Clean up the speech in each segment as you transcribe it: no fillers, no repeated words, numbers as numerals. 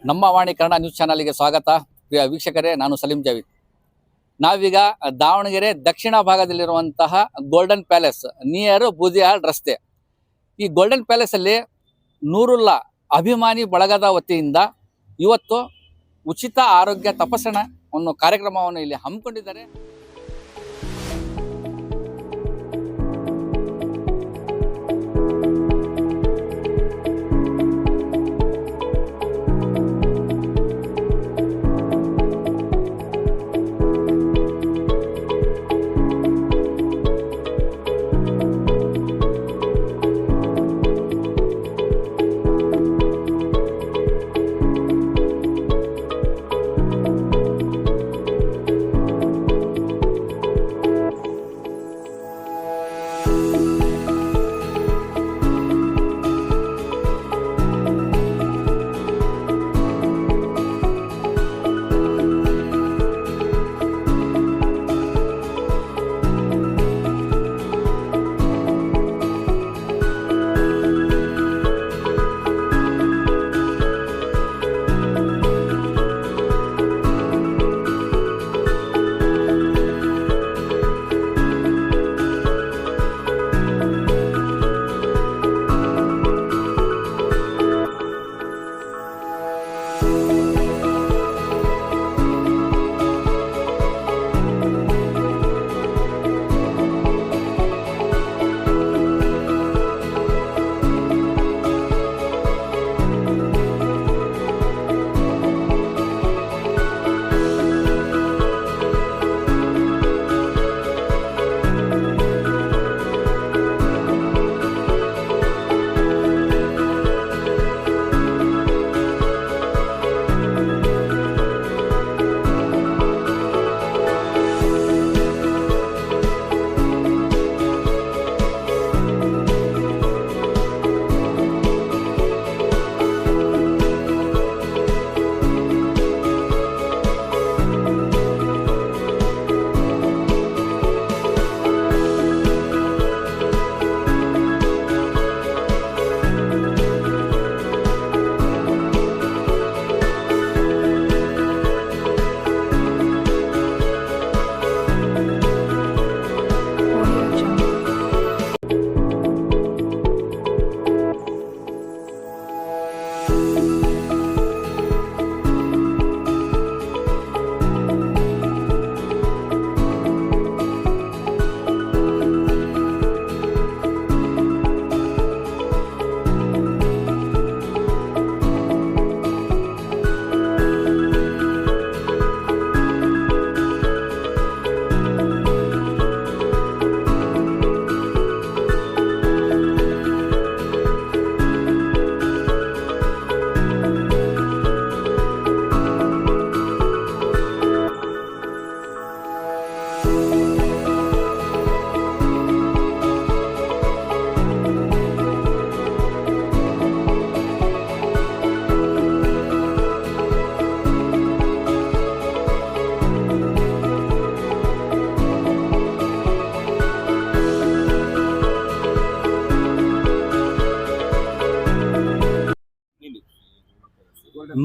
ನಮ್ಮ ವಾಣಿ ಕನ್ನಡ ನ್ಯೂಸ್ ಚಾನಲ್ಗೆ ಸ್ವಾಗತ. ಪ್ರಿಯ ವೀಕ್ಷಕರೇ, ನಾನು ಸಲೀಂ ಜಾವೀದ್. ನಾವೀಗ ದಾವಣಗೆರೆ ದಕ್ಷಿಣ ಭಾಗದಲ್ಲಿರುವಂತಹ ಗೋಲ್ಡನ್ ಪ್ಯಾಲೇಸ್ ನಿಯರ್ ಬೂದಿಹಾಳ್ ರಸ್ತೆ. ಈ ಗೋಲ್ಡನ್ ಪ್ಯಾಲೇಸ್ ಅಲ್ಲಿ ನೂರುಲ್ಲಾ ಅಭಿಮಾನಿ ಬಳಗದ ವತಿಯಿಂದ ಇವತ್ತು ಉಚಿತ ಆರೋಗ್ಯ ತಪಾಸಣೆಯನ್ನು ಕಾರ್ಯಕ್ರಮವನ್ನು ಇಲ್ಲಿ ಹಮ್ಮಿಕೊಂಡಿದ್ದಾರೆ.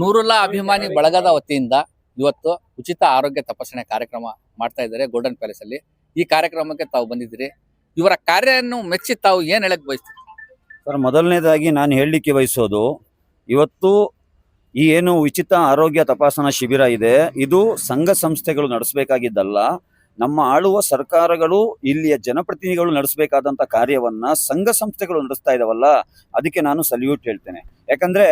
ನೂರುಲ್ಲಾ ಅಭಿಮಾನಿ ಬಳಗದ ವತಿಯಿಂದ ಇವತ್ತು ಉಚಿತ ಆರೋಗ್ಯ ತಪಾಸಣೆ ಕಾರ್ಯಕ್ರಮ ಮಾಡ್ತಾ ಇದ್ದಾರೆ ಗೋಲ್ಡನ್ ಪ್ಯಾಲೇಸ್ ಅಲ್ಲಿ. ಈ ಕಾರ್ಯಕ್ರಮಕ್ಕೆ ತಾವು ಬಂದಿದ್ದೀರಿ. ಇವರ ಕಾರ್ಯವನ್ನು ಮೆಚ್ಚಿ ತಾವು ಏನ್ ಹೇಳಕ್ ಬಯಸ್ತೀರಿ ಸರ್? ಮೊದಲನೇದಾಗಿ ನಾನು ಹೇಳಲಿಕ್ಕೆ ಬಯಸೋದು, ಇವತ್ತು ಈ ಏನು ಉಚಿತ ಆರೋಗ್ಯ ತಪಾಸಣಾ ಶಿಬಿರ ಇದೆ, ಇದು ಸಂಘ ಸಂಸ್ಥೆಗಳು ನಡೆಸಬೇಕಾಗಿದ್ದಲ್ಲ. ನಮ್ಮ ಆಳುವ ಸರ್ಕಾರಗಳು, ಇಲ್ಲಿಯ ಜನಪ್ರತಿನಿಧಿಗಳು ನಡೆಸಬೇಕಾದಂಥ ಕಾರ್ಯವನ್ನ ಸಂಘ ಸಂಸ್ಥೆಗಳು ನಡೆಸ್ತಾ ಇದಾವಲ್ಲ, ಅದಕ್ಕೆ ನಾನು ಸಲ್ಯೂಟ್ ಹೇಳ್ತೇನೆ. ಯಾಕಂದ್ರೆ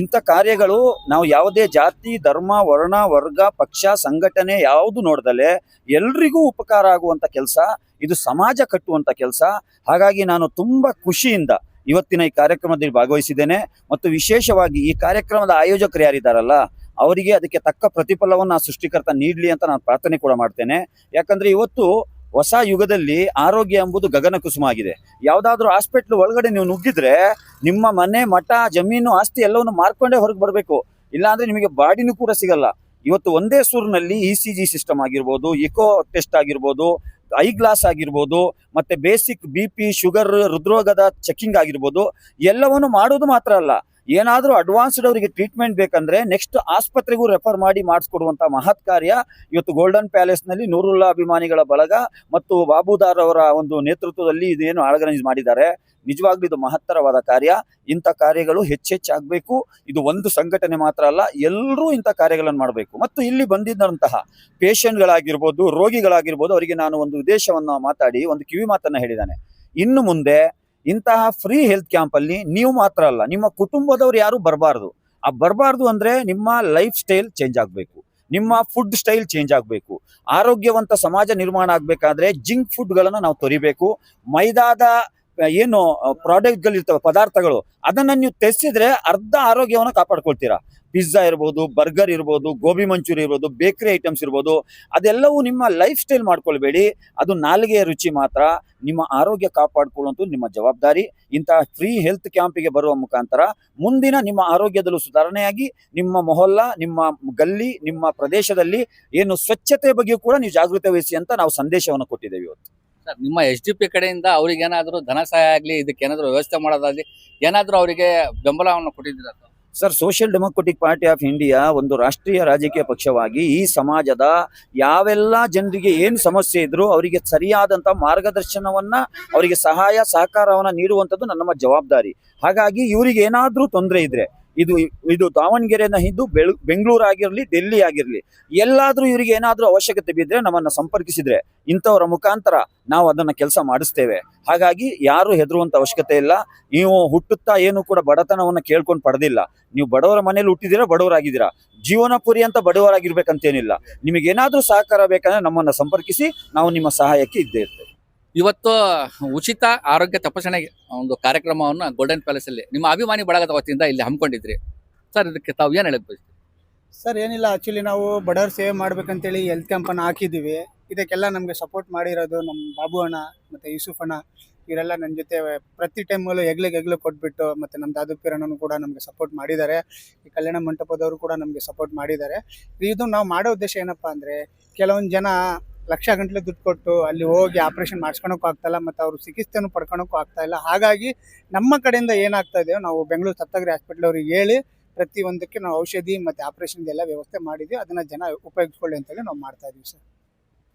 ಇಂಥ ಕಾರ್ಯಗಳು ನಾವು ಯಾವುದೇ ಜಾತಿ, ಧರ್ಮ, ವರ್ಣ, ವರ್ಗ, ಪಕ್ಷ, ಸಂಘಟನೆ ಯಾವುದು ನೋಡ್ದಲೆ ಎಲ್ರಿಗೂ ಉಪಕಾರ ಆಗುವಂತ ಕೆಲಸ, ಇದು ಸಮಾಜ ಕಟ್ಟುವಂತ ಕೆಲಸ. ಹಾಗಾಗಿ ನಾನು ತುಂಬಾ ಖುಷಿಯಿಂದ ಇವತ್ತಿನ ಈ ಕಾರ್ಯಕ್ರಮದಲ್ಲಿ ಭಾಗವಹಿಸಿದ್ದೇನೆ. ಮತ್ತು ವಿಶೇಷವಾಗಿ ಈ ಕಾರ್ಯಕ್ರಮದ ಆಯೋಜಕರು ಯಾರಿದ್ದಾರಲ್ಲ, ಅವರಿಗೆ ಅದಕ್ಕೆ ತಕ್ಕ ಪ್ರತಿಫಲವನ್ನು ಆ ಸೃಷ್ಟಿಕರ್ತ ನೀಡಲಿ ಅಂತ ನಾನು ಪ್ರಾರ್ಥನೆ ಕೂಡ ಮಾಡ್ತೇನೆ. ಯಾಕಂದ್ರೆ ಇವತ್ತು ಹೊಸ ಯುಗದಲ್ಲಿ ಆರೋಗ್ಯ ಎಂಬುದು ಗಗನ ಕುಸುಮ ಆಗಿದೆ. ಯಾವುದಾದ್ರೂ ಹಾಸ್ಪಿಟ್ಲ್ ಒಳಗಡೆ ನೀವು ನುಗ್ಗಿದ್ರೆ ನಿಮ್ಮ ಮನೆ, ಮಠ, ಜಮೀನು, ಆಸ್ತಿ ಎಲ್ಲವನ್ನು ಮಾರ್ಕೊಂಡೇ ಹೊರಗೆ ಬರಬೇಕು. ಇಲ್ಲಾಂದ್ರೆ ನಿಮಗೆ ಬಾಡಿನೂ ಕೂಡ ಸಿಗಲ್ಲ. ಇವತ್ತು ಒಂದೇ ಸೂರಿನಲ್ಲಿ ECG ಸಿಸ್ಟಮ್ ಆಗಿರ್ಬೋದು, ಇಕೋ ಟೆಸ್ಟ್ ಆಗಿರ್ಬೋದು, ಐ ಗ್ಲಾಸ್ ಆಗಿರ್ಬೋದು, ಮತ್ತೆ ಬೇಸಿಕ್ BP, ಶುಗರ್, ಹೃದ್ರೋಗದ ಚೆಕಿಂಗ್ ಆಗಿರ್ಬೋದು, ಎಲ್ಲವನ್ನು ಮಾಡೋದು ಮಾತ್ರ ಅಲ್ಲ, ಏನಾದರೂ ಅಡ್ವಾನ್ಸ್ಡ್ ಅವರಿಗೆ ಟ್ರೀಟ್ಮೆಂಟ್ ಬೇಕಂದ್ರೆ ನೆಕ್ಸ್ಟ್ ಆಸ್ಪತ್ರೆಗೂ ರೆಫರ್ ಮಾಡಿ ಮಾಡಿಸ್ಕೊಡುವಂತ ಮಹತ್ ಕಾರ್ಯ ಇವತ್ತು ಗೋಲ್ಡನ್ ಪ್ಯಾಲೇಸ್ ನಲ್ಲಿ ನೂರುಲ್ಲಾ ಅಭಿಮಾನಿಗಳ ಬಳಗ ಮತ್ತು ಬಾಬುದಾರ್ ಅವರ ಒಂದು ನೇತೃತ್ವದಲ್ಲಿ ಇದೇನು ಆರ್ಗನೈಸ್ ಮಾಡಿದ್ದಾರೆ. ನಿಜವಾಗ್ಲೂ ಇದು ಮಹತ್ತರವಾದ ಕಾರ್ಯ. ಇಂಥ ಕಾರ್ಯಗಳು ಹೆಚ್ಚೆಚ್ಚಾಗಬೇಕು. ಇದು ಒಂದು ಸಂಘಟನೆ ಮಾತ್ರ ಅಲ್ಲ, ಎಲ್ಲರೂ ಇಂಥ ಕಾರ್ಯಗಳನ್ನು ಮಾಡಬೇಕು. ಮತ್ತು ಇಲ್ಲಿ ಬಂದಿದ್ದಂತಹ ಪೇಷಂಟ್ಗಳಾಗಿರ್ಬೋದು, ರೋಗಿಗಳಾಗಿರ್ಬೋದು, ಅವರಿಗೆ ನಾನು ಒಂದು ಉದ್ದೇಶವನ್ನು ಮಾತಾಡಿ ಒಂದು ಕಿವಿ ಮಾತನ್ನ ಹೇಳಿದ್ದಾನೆ. ಇನ್ನು ಮುಂದೆ ಇಂತಹ ಫ್ರೀ ಹೆಲ್ತ್ ಕ್ಯಾಂಪ್ ಅಲ್ಲಿ ನೀವು ಮಾತ್ರ ಅಲ್ಲ, ನಿಮ್ಮ ಕುಟುಂಬದವ್ರು ಯಾರು ಬರಬಾರ್ದು. ಆ ಬರಬಾರ್ದು ಅಂದ್ರೆ ನಿಮ್ಮ ಲೈಫ್ ಸ್ಟೈಲ್ ಚೇಂಜ್ ಆಗಬೇಕು, ನಿಮ್ಮ ಫುಡ್ ಸ್ಟೈಲ್ ಚೇಂಜ್ ಆಗಬೇಕು. ಆರೋಗ್ಯವಂತ ಸಮಾಜ ನಿರ್ಮಾಣ ಆಗ್ಬೇಕಾದ್ರೆ ಜಿಂಕ್ ಫುಡ್ಗಳನ್ನ ನಾವು ತೊರಿಬೇಕು. ಮೈದಾದ ಏನು ಪ್ರಾಡಕ್ಟ್ಗಳಿರ್ತವೆ, ಪದಾರ್ಥಗಳು, ಅದನ್ನ ನೀವು ತೆಗೆಸಿದ್ರೆ ಅರ್ಧ ಆರೋಗ್ಯವನ್ನು ಕಾಪಾಡ್ಕೊಳ್ತೀರಾ. ಪಿಜ್ಜಾ ಇರ್ಬೋದು, ಬರ್ಗರ್ ಇರ್ಬೋದು, ಗೋಬಿ ಮಂಚೂರಿ ಇರ್ಬೋದು, ಬೇಕರಿ ಐಟಮ್ಸ್ ಇರ್ಬೋದು, ಅದೆಲ್ಲವೂ ನಿಮ್ಮ ಲೈಫ್ ಸ್ಟೈಲ್ ಮಾಡ್ಕೊಳ್ಬೇಡಿ. ಅದು ನಾಲಿಗೆಯ ರುಚಿ ಮಾತ್ರ. ನಿಮ್ಮ ಆರೋಗ್ಯ ಕಾಪಾಡ್ಕೊಳ್ಳುವಂಥದ್ದು ನಿಮ್ಮ ಜವಾಬ್ದಾರಿ. ಇಂತಹ ಫ್ರೀ ಹೆಲ್ತ್ ಕ್ಯಾಂಪಿಗೆ ಬರುವ ಮುಖಾಂತರ ಮುಂದಿನ ನಿಮ್ಮ ಆರೋಗ್ಯದಲ್ಲೂ ಸುಧಾರಣೆಯಾಗಿ ನಿಮ್ಮ ಮೊಹಲ್ಲಾ, ನಿಮ್ಮ ಗಲ್ಲಿ, ನಿಮ್ಮ ಪ್ರದೇಶದಲ್ಲಿ ಏನು ಸ್ವಚ್ಛತೆ ಬಗ್ಗೆಯೂ ಕೂಡ ನೀವು ಜಾಗೃತಿ ವಹಿಸಿ ಅಂತ ನಾವು ಸಂದೇಶವನ್ನು ಕೊಟ್ಟಿದ್ದೇವೆ ಇವತ್ತು. ಸರ್, ನಿಮ್ಮ SDP ಕಡೆಯಿಂದ ಅವ್ರಿಗೆ ಏನಾದರೂ ಧನ ಸಹಾಯ ಆಗಲಿ, ಇದಕ್ಕೆ ಏನಾದರೂ ವ್ಯವಸ್ಥೆ ಮಾಡೋದಾಗಲಿ, ಏನಾದರೂ ಅವರಿಗೆ ಬೆಂಬಲವನ್ನು ಕೊಟ್ಟಿದ್ದೀರಾ? Sir, social democratic party of India ಒಂದು ರಾಷ್ಟ್ರೀಯ ರಾಜಕೀಯ ಪಕ್ಷವಾಗಿ ಈ ಸಮಾಜದ ಯಾವೆಲ್ಲ ಜನರಿಗೆ ಏನು ಸಮಸ್ಯೆ ಇದ್ರು ಅವರಿಗೆ ಸರಿಯಾದಂಥ ಮಾರ್ಗದರ್ಶನವನ್ನ, ಅವರಿಗೆ ಸಹಾಯ ಸಹಕಾರವನ್ನ ನೀಡುವಂಥದ್ದು ನಮ್ಮ ಜವಾಬ್ದಾರಿ. ಹಾಗಾಗಿ ಇವರಿಗೆ ಏನಾದರೂ ತೊಂದರೆ ಇದ್ರೆ, ಇದು ದಾವಣಗೆರೆನ ಹಿಡಿದು ಬೆಂಗಳೂರು ಆಗಿರಲಿ, ಡೆಲ್ಲಿ ಆಗಿರಲಿ, ಎಲ್ಲಾದ್ರೂ ಇವರಿಗೆ ಏನಾದರೂ ಅವಶ್ಯಕತೆ ಬಿದ್ದರೆ ನಮ್ಮನ್ನ ಸಂಪರ್ಕಿಸಿದ್ರೆ ಇಂಥವರ ಮುಖಾಂತರ ನಾವು ಅದನ್ನ ಕೆಲಸ ಮಾಡಿಸ್ತೇವೆ. ಹಾಗಾಗಿ ಯಾರು ಹೆದರುವಂತ ಅವಶ್ಯಕತೆ ಇಲ್ಲ. ನೀವು ಹುಟ್ಟುತ್ತಾ ಏನು ಕೂಡ ಬಡತನವನ್ನ ಕೇಳ್ಕೊಂಡು ಪಡೆದಿಲ್ಲ. ನೀವು ಬಡವರ ಮನೇಲಿ ಹುಟ್ಟಿದ್ದೀರಾ, ಬಡವರಾಗಿದ್ದೀರಾ. ಜೀವನ ಪುರಿ ಬಡವರಾಗಿರ್ಬೇಕಂತೇನಿಲ್ಲ. ನಿಮಗೆ ಏನಾದರೂ ಸಹಕಾರ ಬೇಕಂದ್ರೆ ನಮ್ಮನ್ನ ಸಂಪರ್ಕಿಸಿ, ನಾವು ನಿಮ್ಮ ಸಹಾಯಕ್ಕೆ ಇದ್ದೇ ಇರ್ತೇವೆ. ಇವತ್ತು ಉಚಿತ ಆರೋಗ್ಯ ತಪಾಸಣೆ ಒಂದು ಕಾರ್ಯಕ್ರಮವನ್ನು ಗೋಲ್ಡನ್ ಪ್ಯಾಲೇಸ್ ಅಲ್ಲಿ ನಿಮ್ಮ ಅಭಿಮಾನಿ ಬಳಗದ ವತಿಯಿಂದ ಇಲ್ಲಿ ಹಮ್ಮಿಕೊಂಡಿದ್ರಿ. ಸರ್, ಇದಕ್ಕೆ ತಾವು ಏನು ಹೇಳಕ್ ಬಯಸ್ತೀರಿ? ಸರ್, ಏನಿಲ್ಲ, ಆ್ಯಕ್ಚುಲಿ ನಾವು ಬಡವ್ರ ಸೇವೆ ಮಾಡ್ಬೇಕಂತೇಳಿ ಹೆಲ್ತ್ ಕ್ಯಾಂಪನ್ನು ಹಾಕಿದ್ದೀವಿ. ಇದಕ್ಕೆಲ್ಲ ನಮಗೆ ಸಪೋರ್ಟ್ ಮಾಡಿರೋದು ನಮ್ಮ ಬಾಬು ಅಣ್ಣ ಮತ್ತು ಯೂಸುಫ್ ಅಣ್ಣ, ಇವರೆಲ್ಲ ನನ್ನ ಜೊತೆ ಪ್ರತಿ ಟೈಮಲ್ಲೂ ಹೆಗ್ಲು ಕೊಟ್ಬಿಟ್ಟು, ಮತ್ತು ನಮ್ಮ ದಾದಪ್ಪೀರ್ ಅಣ್ಣನೂ ಕೂಡ ನಮಗೆ ಸಪೋರ್ಟ್ ಮಾಡಿದ್ದಾರೆ. ಈ ಕಲ್ಯಾಣ ಮಂಟಪದವರು ಕೂಡ ನಮಗೆ ಸಪೋರ್ಟ್ ಮಾಡಿದ್ದಾರೆ. ಇದು ನಾವು ಮಾಡೋ ಉದ್ದೇಶ ಏನಪ್ಪ ಅಂದರೆ, ಕೆಲವೊಂದು ಜನ ಲಕ್ಷ ಗಂಟಲೆ ದುಡ್ಡು ಕೊಟ್ಟು ಅಲ್ಲಿ ಹೋಗಿ ಆಪ್ರೇಷನ್ ಮಾಡಿಸ್ಕೊಳಕ್ಕೂ ಆಗ್ತಾಯಿಲ್ಲ, ಮತ್ತು ಅವರು ಚಿಕಿತ್ಸೆನೂ ಪಡ್ಕೊಳಕ್ಕೂ ಆಗ್ತಾಯಿಲ್ಲ. ಹಾಗಾಗಿ ನಮ್ಮ ಕಡೆಯಿಂದ ಏನಾಗ್ತಾ ಇದೆಯೋ ನಾವು ಬೆಂಗಳೂರು ಸಪ್ತಗಿರಿ ಹಾಸ್ಪಿಟ್ಲ್ ಅವ್ರಿಗೆ ಹೇಳಿ ಪ್ರತಿಯೊಂದಕ್ಕೆ ನಾವು ಔಷಧಿ ಮತ್ತು ಆಪ್ರೇಷನ್ ಎಲ್ಲ ವ್ಯವಸ್ಥೆ ಮಾಡಿದ್ವಿ. ಅದನ್ನು ಜನ ಉಪಯೋಗಿಸ್ಕೊಳ್ಳಿ ಅಂತೇಳಿ ನಾವು ಮಾಡ್ತಾ ಇದೀವಿ ಸರ್.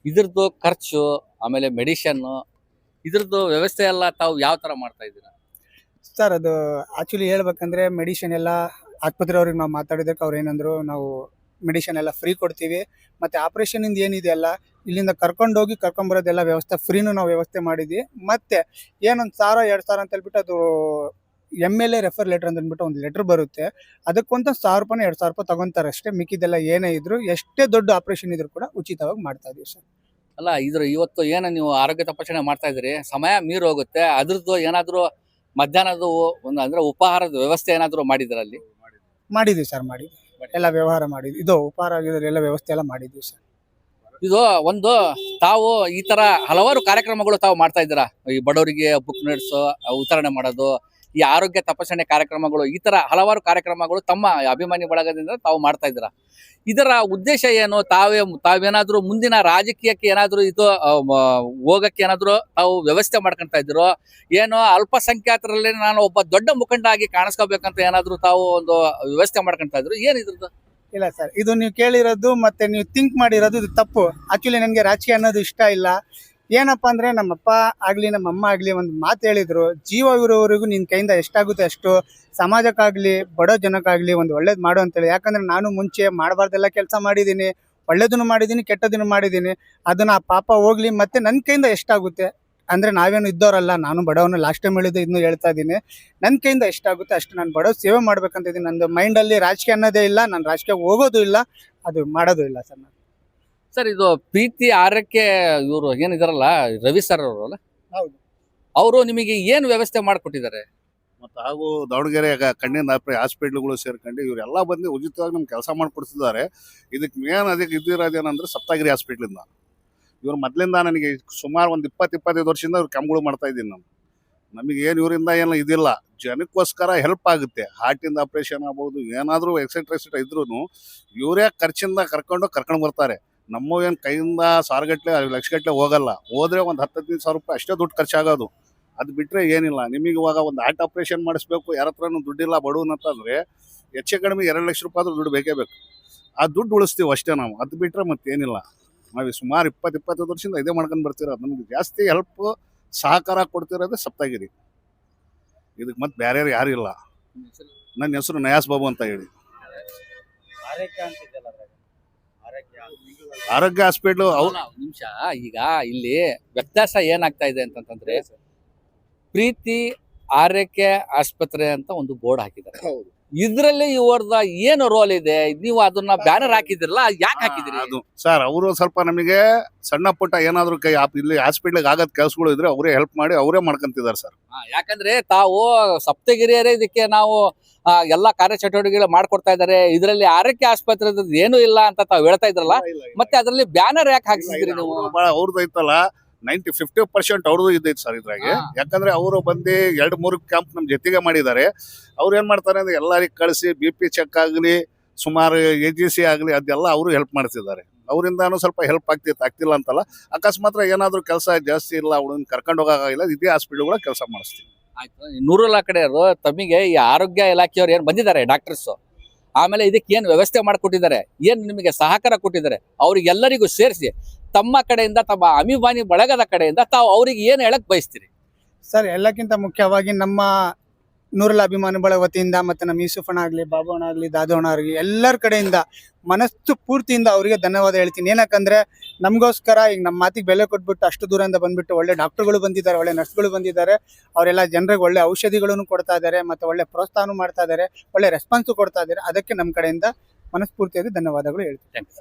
ಇದ್ರದ್ದು ಖರ್ಚು, ಆಮೇಲೆ ಮೆಡಿಷನ್, ಇದ್ರದ್ದು ವ್ಯವಸ್ಥೆ ಎಲ್ಲ ತಾವು ಯಾವ ಥರ ಮಾಡ್ತಾ ಇದ್ದೀರಾ? ಸರ್, ಅದು ಆ್ಯಕ್ಚುಲಿ ಹೇಳ್ಬೇಕಂದ್ರೆ ಮೆಡಿಷನ್ ಎಲ್ಲ ಆಸ್ಪತ್ರೆಯವ್ರಿಗೆ ನಾವು ಮಾತಾಡಿದ್ದಕ್ಕೆ ಅವ್ರು ಏನಂದ್ರು, ನಾವು ಮೆಡಿಷನ್ ಎಲ್ಲ ಫ್ರೀ ಕೊಡ್ತೀವಿ, ಮತ್ತು ಆಪ್ರೇಷನಿಂದ ಏನಿದೆಯಲ್ಲ ಇಲ್ಲಿಂದ ಕರ್ಕೊಂಡೋಗಿ ಕರ್ಕೊಂಬರೋದೆಲ್ಲ ವ್ಯವಸ್ಥೆ ಫ್ರೀನೂ ನಾವು ವ್ಯವಸ್ಥೆ ಮಾಡಿದ್ವಿ. ಮತ್ತು ಏನೊಂದು 1000-2000 ಅಂತ ಹೇಳ್ಬಿಟ್ಟು ಅದು MLA ರೆಫರ್ ಲೆಟರ್ ಅಂತ ಅಂದ್ಬಿಟ್ಟು ಒಂದು ಲೆಟ್ರ್ ಬರುತ್ತೆ. ಅದಕ್ಕೊಂತ 1000 ರೂಪಾಯಿ 2000 ರೂಪಾಯಿ ತಗೊಂತಾರೆ ಅಷ್ಟೇ. ಮಿಕ್ಕಿದೆಲ್ಲ ಏನೇ ಇದ್ರು, ಎಷ್ಟೇ ದೊಡ್ಡ ಆಪ್ರೇಷನ್ ಇದ್ರು ಕೂಡ ಉಚಿತವಾಗಿ ಮಾಡ್ತಾ ಇದೀವಿ ಸರ್. ಅಲ್ಲ, ಇವತ್ತು ಏನು ನೀವು ಆರೋಗ್ಯ ತಪಾಸಣೆ ಮಾಡ್ತಾ ಇದ್ದೀರಿ, ಸಮಯ ಮೀರಿ ಹೋಗುತ್ತೆ. ಅದ್ರದ್ದು ಏನಾದರೂ ಮಧ್ಯಾಹ್ನದ ಒಂದು ಅಂದ್ರೆ ಉಪಹಾರದ ವ್ಯವಸ್ಥೆ ಏನಾದರೂ ಮಾಡಿದ್ದೀರಾ ಅಲ್ಲಿ? ಮಾಡಿದ್ವಿ ಸರ್, ಮಾಡಿದ್ವಿ, ಎಲ್ಲ ವ್ಯವಹಾರ ಮಾಡಿದ್ವಿ. ಇದು ಉಪಹಾರ ಆಗಿದ್ರೆ ಎಲ್ಲ ವ್ಯವಸ್ಥೆ ಎಲ್ಲ ಮಾಡಿದ್ವಿ ಸರ್. ಇದು ಒಂದು ತಾವು ಈ ತರ ಹಲವಾರು ಕಾರ್ಯಕ್ರಮಗಳು ತಾವು ಮಾಡ್ತಾ ಇದ್ದೀರಾ. ಈ ಬಡವರಿಗೆ ಬುಕ್ ನೀಡ್ಸ್ ವಿತರಣೆ ಮಾಡೋದು, ಈ ಆರೋಗ್ಯ ತಪಾಸಣೆ ಕಾರ್ಯಕ್ರಮಗಳು, ಈ ತರ ಹಲವಾರು ಕಾರ್ಯಕ್ರಮಗಳು ತಮ್ಮ ಅಭಿಮಾನಿ ಬಳಗದಿಂದ ತಾವು ಮಾಡ್ತಾ ಇದ್ದೀರಾ. ಇದರ ಉದ್ದೇಶ ಏನು? ತಾವೇನಾದ್ರೂ ಮುಂದಿನ ರಾಜಕೀಯಕ್ಕೆ ಏನಾದ್ರೂ ಇದು ಹೋಗಕ್ಕೆ ಏನಾದ್ರೂ ತಾವು ವ್ಯವಸ್ಥೆ ಮಾಡ್ಕೊಂತ ಇದ್ದೀರೋ ಏನೋ? ಅಲ್ಪಸಂಖ್ಯಾತರಲ್ಲಿ ನಾನು ಒಬ್ಬ ದೊಡ್ಡ ಮುಖಂಡ ಆಗಿ ಕಾಣಿಸ್ಕೋಬೇಕಂತ ಏನಾದ್ರೂ ತಾವು ಒಂದು ವ್ಯವಸ್ಥೆ ಮಾಡ್ಕೊಂತ ಇದ್ರು? ಏನಿದ್ರದ್ದು? ಇಲ್ಲ ಸರ್, ಇದು ನೀವು ಕೇಳಿರೋದು ಮತ್ತೆ ನೀವು ಥಿಂಕ್ ಮಾಡಿರೋದು ಇದು ತಪ್ಪು. ಆಕ್ಚುಲಿ ನನಗೆ ರಾಜಕೀಯ ಅನ್ನೋದು ಇಷ್ಟ ಇಲ್ಲ. ಏನಪ್ಪ ಅಂದರೆ, ನಮ್ಮಪ್ಪ ಆಗಲಿ ನಮ್ಮಮ್ಮ ಆಗಲಿ ಒಂದು ಮಾತು ಹೇಳಿದ್ರು, ಜೀವ ಇರೋವರೆಗೂ ನಿನ್ನ ಕೈಯಿಂದ ಎಷ್ಟಾಗುತ್ತೆ ಅಷ್ಟು ಸಮಾಜಕ್ಕಾಗಲಿ ಬಡೋ ಜನಕ್ಕಾಗಲಿ ಒಂದು ಒಳ್ಳೇದು ಮಾಡು ಅಂತೇಳಿ. ಯಾಕಂದರೆ ನಾನು ಮುಂಚೆ ಮಾಡಬಾರ್ದೆಲ್ಲ ಕೆಲಸ ಮಾಡಿದ್ದೀನಿ, ಒಳ್ಳೇದನ್ನು ಮಾಡಿದ್ದೀನಿ, ಕೆಟ್ಟದನ್ನು ಮಾಡಿದ್ದೀನಿ. ಅದನ್ನು ಆ ಪಾಪ ಹೋಗಲಿ, ಮತ್ತು ನನ್ನ ಕೈಯಿಂದ ಎಷ್ಟಾಗುತ್ತೆ ಅಂದರೆ, ನಾವೇನು ಇದ್ದವರಲ್ಲ, ನಾನು ಬಡವನು. ಲಾಸ್ಟ್ ಟೈಮ್ ಹೇಳಿದ್ದು ಇನ್ನೂ ಹೇಳ್ತಾ ಇದ್ದೀನಿ, ನನ್ನ ಕೈಯಿಂದ ಎಷ್ಟಾಗುತ್ತೆ ಅಷ್ಟು ನಾನು ಬಡವ ಸೇವೆ ಮಾಡ್ಬೇಕಂತ ಇದ್ದೀನಿ. ನಂದು ಮೈಂಡಲ್ಲಿ ರಾಜಕೀಯ ಅನ್ನೋದೇ ಇಲ್ಲ, ನಾನು ರಾಜಕೀಯ ಹೋಗೋದು ಇಲ್ಲ, ಅದು ಮಾಡೋದು ಇಲ್ಲ ಸರ್ ನಾನು. ಸರ್, ಇದು ಪ್ರೀತಿ ಆರಕ್ಕೆ ಇವರು ಏನಿದಾರಲ್ಲ, ರವಿ ಸರ್ ಅವರಲ್ಲ, ಹೌದು, ಅವರು ನಿಮಗೆ ಏನು ವ್ಯವಸ್ಥೆ ಮಾಡಿಕೊಟ್ಟಿದ್ದಾರೆ? ಮತ್ತು ಹಾಗೂ ದಾವಣಗೆರೆ ಕಣ್ಣಿನ ಹಾಸ್ಪಿಟ್ಲ್ಗಳು ಸೇರ್ಕೊಂಡು ಇವರೆಲ್ಲ ಬಂದು ಉಚಿತವಾಗಿ ನಮ್ಗೆ ಕೆಲಸ ಮಾಡಿಕೊಡ್ತಿದ್ದಾರೆ. ಅದಕ್ಕೆ ಇದ್ದಿರೋದೇನಂದ್ರೆ ಸಪ್ತಗಿರಿ ಹಾಸ್ಪಿಟ್ಲಿಂದ ಇವ್ರು ಮೊದಲಿಂದ ನನಗೆ ಸುಮಾರು ಒಂದು 20-25 ವರ್ಷದಿಂದ ಇವ್ರು ಕ್ಯಾಂಪ್ಗಳು ಮಾಡ್ತಾ ಇದ್ದೀನಿ ನಾನು. ನಮಗೇನು ಇವರಿಂದ ಏನೋ ಇದಿಲ್ಲ, ಜನಕ್ಕೋಸ್ಕರ ಹೆಲ್ಪ್ ಆಗುತ್ತೆ. ಹಾರ್ಟಿಂದ ಆಪ್ರೇಷನ್ ಆಗ್ಬೋದು, ಏನಾದರೂ ಎಕ್ಸೆಟ್ರಾ ಇದ್ರೂ ಇವರೇ ಖರ್ಚಿಂದ ಕರ್ಕೊಂಡು ಬರ್ತಾರೆ. ನಮ್ಮ ಏನು ಕೈಯಿಂದ 1000 ಗಟ್ಟಲೆ 1,00,000 ಗಟ್ಟಲೆ ಹೋಗಲ್ಲ. ಹೋದ್ರೆ ಒಂದು 10-15 ಸಾವಿರ ರೂಪಾಯಿ ಅಷ್ಟೇ ದುಡ್ಡು ಖರ್ಚಾಗೋದು. ಅದು ಬಿಟ್ಟರೆ ಏನಿಲ್ಲ. ನಿಮಗೆ ಇವಾಗ ಒಂದು ಹಾರ್ಟ್ ಆಪ್ರೇಷನ್ ಮಾಡಿಸ್ಬೇಕು, ಯಾರ ಹತ್ರನೂ ದುಡ್ಡಿಲ್ಲ ಬಡವನ ಅಂತಂದರೆ ಹೆಚ್ಚು ಕಡಿಮೆ 2 ಲಕ್ಷ ರೂಪಾಯಿ ಆದ್ರೂ ದುಡ್ಡು ಬೇಕೇ ಬೇಕು. ಆ ದುಡ್ಡು ಉಳಿಸ್ತೀವಿ ಅಷ್ಟೇ ನಾವು. ಅದು ಬಿಟ್ಟರೆ ಮತ್ತೇನಿಲ್ಲ. ನಾವು ಸುಮಾರು 20-25 ವರ್ಷದಿಂದ ಇದೇ ಮಾಡ್ಕೊಂಡು ಬರ್ತಿರೋದು. ನಮಗೆ ಜಾಸ್ತಿ ಹೆಲ್ಪ್ ಸಹಕಾರ ಕೊಡ್ತಿರೋದೇ ಸಪ್ತಗಿರಿ. ಇದಕ್ಕೆ ಮತ್ತೆ ಬೇರೆ ಯಾರು ಇಲ್ಲ. ನನ್ನ ಹೆಸರು ನಯಾಸ್ ಬಾಬು ಅಂತ ಹೇಳಿ. ಆರೋಗ್ಯ ಹಾಸ್ಪಿಟ್ಲು ನಿಮಿಷ, ಈಗ ಇಲ್ಲಿ ವ್ಯತ್ಯಾಸ ಏನಾಗ್ತಾ ಇದೆ ಅಂತಂದ್ರೆ, ಪ್ರೀತಿ ಆರೈಕೆ ಆಸ್ಪತ್ರೆ ಅಂತ ಒಂದು ಬೋರ್ಡ್ ಹಾಕಿದ್ದಾರೆ. ಇದ್ರಲ್ಲಿ ಇವ್ರದ ಏನು ರೋಲ್ ಇದೆ? ನೀವು ಅದನ್ನ ಬ್ಯಾನರ್ ಹಾಕಿದಿರಲ್ಲ, ಯಾಕೆ ಹಾಕಿದಿರಿ? ಅದು ಸರ್, ಅವರು ಸ್ವಲ್ಪ ನಮಗೆ ಸಣ್ಣ ಪುಟ್ಟ ಏನಾದ್ರು ಇಲ್ಲಿ ಹಾಸ್ಪಿಟ್ಲಿಗೆ ಆಗದ ಕೆಲಸಗಳು ಇದ್ರೆ ಅವರೇ ಹೆಲ್ಪ್ ಮಾಡಿ ಅವರೇ ಮಾಡ್ಕೊಂತಿದ್ದಾರೆ ಸರ್. ಯಾಕಂದ್ರೆ ತಾವು ಸಪ್ತಗಿರಿಯರೇ ಇದಕ್ಕೆ ನಾವು ಎಲ್ಲಾ ಕಾರ್ಯಚಟುವಟಿಕೆಗಳು ಮಾಡ್ಕೊಡ್ತಾ ಇದಾರೆ, ಇದರಲ್ಲಿ ಆರೈಕೆ ಆಸ್ಪತ್ರೆ ಏನು ಇಲ್ಲ ಅಂತ ತಾವು ಹೇಳ್ತಾ ಇದ್ರಲ್ಲ, ಮತ್ತೆ ಅದರಲ್ಲಿ ಬ್ಯಾನರ್ ಯಾಕೆ ಹಾಕಿಸಿದ್ರಿ ನೀವು? ಅವ್ರದ್ದು ಐತಲ್ಲ 50% ಅವ್ರದ್ದು ಇದ್ದೈತೆ ಸರ್ ಇದ್ರಾಗೆ. ಯಾಕಂದ್ರೆ ಅವರು ಬಂದು 2-3 ಕ್ಯಾಂಪ್ ನಮ್ ಜೊತೆಗೆ ಮಾಡಿದ್ದಾರೆ. ಅವ್ರು ಏನ್ ಮಾಡ್ತಾರೆ ಅಂದ್ರೆ ಎಲ್ಲರಿಗೆ ಕಳಿಸಿ BP ಚೆಕ್ ಆಗಲಿ, ಸುಮಾರು AGC ಆಗಲಿ, ಅದೆಲ್ಲ ಅವರು ಹೆಲ್ಪ್ ಮಾಡ್ತಿದ್ದಾರೆ. ಅವರಿಂದಾನು ಸ್ವಲ್ಪ ಹೆಲ್ಪ್ ಆಗ್ತಿಲ್ಲ ಅಂತಲ್ಲ. ಅಕಸ್ಮಾತ್ ಏನಾದ್ರು ಕೆಲಸ ಜಾಸ್ತಿ ಇಲ್ಲ, ಅವ್ರನ್ನ ಕರ್ಕೊಂಡು ಹೋಗಾಗಿಲ್ಲ, ಇದೇ ಹಾಸ್ಪಿಟಲ್ಗಳ ಕೆಲಸ ಮಾಡಿಸ್ತೀವಿ. ಆಯ್ತು, ನೂರಲ್ಲ ಕಡೆ ತಮಗೆ ಈ ಆರೋಗ್ಯ ಇಲಾಖೆಯವರು ಏನ್ ಬಂದಿದ್ದಾರೆ ಡಾಕ್ಟರ್ಸ್, ಆಮೇಲೆ ಇದಕ್ಕೆ ಏನ್ ವ್ಯವಸ್ಥೆ ಮಾಡಿಕೊಟ್ಟಿದ್ದಾರೆ, ಏನ್ ನಿಮಗೆ ಸಹಕಾರ ಕೊಟ್ಟಿದ್ದಾರೆ, ಅವ್ರಿಗೆಲ್ಲರಿಗೂ ಸೇರಿಸಿ ತಮ್ಮ ಕಡೆಯಿಂದ, ತಮ್ಮ ಅಭಿಮಾನಿ ಬಳಗದ ಕಡೆಯಿಂದ ತಾವು ಅವ್ರಿಗೆ ಏನ್ ಹೇಳಕ್ ಬಯಸ್ತೀರಿ? ಸರ್, ಎಲ್ಲಕ್ಕಿಂತ ಮುಖ್ಯವಾಗಿ ನಮ್ಮ ನೂರಲ್ಲ ಅಭಿಮಾನಿಗಳ ವತಿಯಿಂದ ಮತ್ತು ನಮ್ಮ ಯೂಸುಫಣ್ಣ ಆಗಲಿ, ಬಾಬು ಅಣ್ಣ ಆಗಲಿ, ದಾದು ಅಣ್ಣ ಆಗಲಿ, ಎಲ್ಲರ ಕಡೆಯಿಂದ ಮನಸ್ಸು ಪೂರ್ತಿಯಿಂದ ಅವರಿಗೆ ಧನ್ಯವಾದ ಹೇಳ್ತೀನಿ. ಏನಕ್ಕಂದ್ರೆ ನಮಗೋಸ್ಕರ ಈಗ ನಮ್ಮ ಮಾತಿಗೆ ಬೆಲೆ ಕೊಟ್ಬಿಟ್ಟು ಅಷ್ಟು ದೂರದಿಂದ ಬಂದ್ಬಿಟ್ಟು ಒಳ್ಳೆ ಡಾಕ್ಟರ್ಗಳು ಬಂದಿದ್ದಾರೆ, ಒಳ್ಳೆ ನರ್ಸ್ಗಳು ಬಂದಿದ್ದಾರೆ. ಅವರೆಲ್ಲ ಜನರಿಗೆ ಒಳ್ಳೆ ಔಷಧಿಗಳನ್ನು ಕೊಡ್ತಾ ಇದ್ದಾರೆ, ಮತ್ತು ಒಳ್ಳೆ ಪ್ರೋತ್ಸಾಹನೂ ಮಾಡ್ತಾ ಇದ್ದಾರೆ, ಒಳ್ಳೆ ರೆಸ್ಪಾನ್ಸು ಕೊಡ್ತಾ ಇದ್ದಾರೆ. ಅದಕ್ಕೆ ನಮ್ಮ ಕಡೆಯಿಂದ ಮನಸ್ಫೂರ್ತಿಯಾಗಿ ಧನ್ಯವಾದಗಳು ಹೇಳ್ತೀನಿ. ಥ್ಯಾಂಕ್ಸ್.